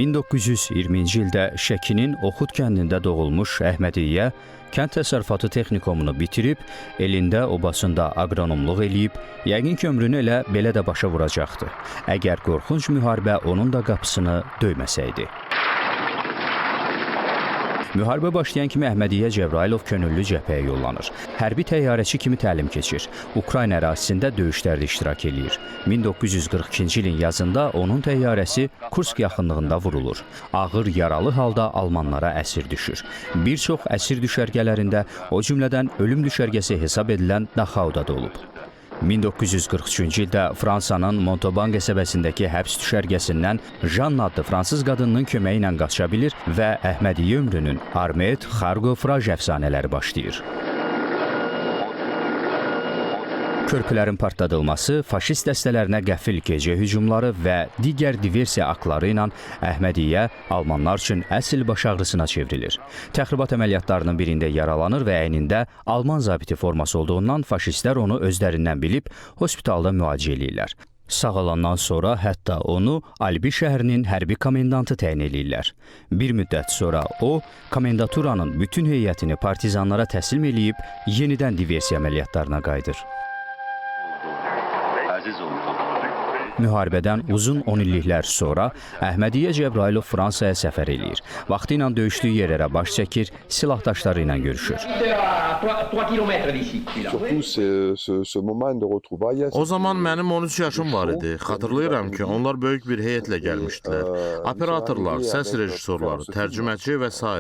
1920-ci ildə Şəkinin Oxud kəndində doğulmuş Əhmədiyyə kənd təsərrüfatı texnikumunu bitirib, elində obasında aqronomluq eləyib, yəqin ki, ömrünü elə belə də başa vuracaqdı, əgər qorxunc müharibə onun da qapısını döyməsəydi. Müharibə başlayan kimi Əhmədiyyə Cəbrayılov könüllü cəbhəyə yollanır. Hərbi təyyarəçi kimi təlim keçir. Ukrayna ərazisində döyüşlərdə iştirak eləyir. 1942-ci ilin yazında onun təyyarəsi Kursk yaxınlığında vurulur. Ağır yaralı halda almanlara əsir düşür. Bir çox əsir düşərgələrində, o cümlədən ölüm düşərgəsi hesab edilən Daxauda da olub. 1943-cü ildə Fransanın Montauban qəsəbəsindəki həbs düşərgəsindən Janna adlı fransız qadınının köməyi ilə qaça bilir və Əhmədiyyə ömrünün Armet, Xarkov, Fraj əfsanələri başlayır. Körpülərin partladılması, faşist dəstələrinə qəfil gecə hücumları və digər diversiya aktları ilə Əhmədiyyə almanlar üçün əsl baş ağrısına çevrilir. Təxribat əməliyyatlarının birində yaralanır və əynində alman zabiti forması olduğundan faşistlər onu özlərindən bilib hospitalda müalicə eləyirlər. Sağalandan sonra hətta onu Albi şəhərinin hərbi komendantı təyin eləyirlər. Bir müddət sonra o, komendaturanın bütün heyətini partizanlara təslim eləyib yenidən diversiya əməliyyatlarına qayıdır. Müharibədən uzun 10 illiklər sonra Əhmədiyyə Cəbrayılov Fransaya səfər eləyir. Vaxtı ilə döyüşdüyü yerlərə baş çəkir, silahdaşları ilə görüşür. O zaman mənim 13 yaşım var idi. Xatırlayıram ki, onlar böyük bir heyətlə gəlmişdilər. Operatorlar, səs rejissorları, tərcüməçi və s.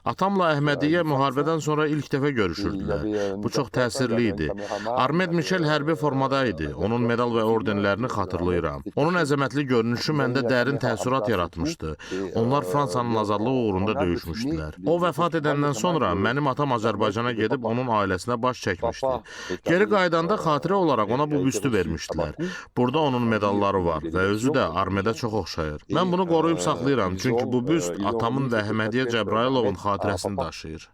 Atamla Əhmədiyyə müharibədən sonra ilk dəfə görüşürdülər. Bu çox təsirli idi. Armet Michel hərbi formada idi. Onun medal və ordenlərini xatırlayıram. Onun əzəmətli görünüşü məndə dərin təəssürat yaratmışdı. Onlar Fransanın azadlığı uğrunda döyüşmüşdülər. O vəfat edəndən sonra mənim atam Azərbaycana gedib onun ailəsinə baş çəkmişdi. Geri qaydanda xatirə olaraq ona bu büstü vermişdilər. Burada onun medalları var və özü də Armedə çox oxşayır. Mən bunu qoruyub saxlayıram, çünki bu büst atamın və Əhmədiyyə Cəbrayılovun xatirəsini daşıyır.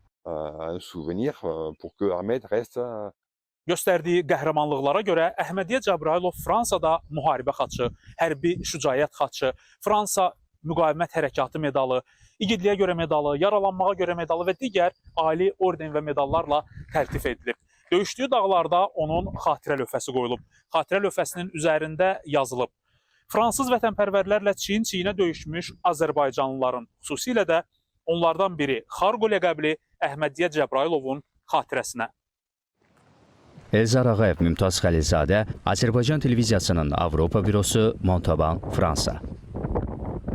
Göstərdiyi qəhrəmanlıqlara görə Əhmədiyyə Cəbrayılov Fransada müharibə xaçı, hərbi şücaət xaçı, Fransa müqavimət hərəkatı medalı, igidliyə görə medalı, yaralanmağa görə medalı və digər ali orden və medallarla təltif edilib. Döyüşdüyü dağlarda onun xatirə lövhəsi qoyulub. Xatirə lövhəsinin üzərində yazılıb. Fransız vətənpərvərlərlə çiyin-çiyinə döyüşmüş Azərbaycanlıların, xüsusilə də onlardan biri Xarkov ləqəbli Əhmədiyyə Cəbrayılovun xatirəsinə. Elzar Ağayev, Mümtaz Xəlilzadə, Azərbaycan televiziyasının Avropa bürosu, Montauban, Fransa.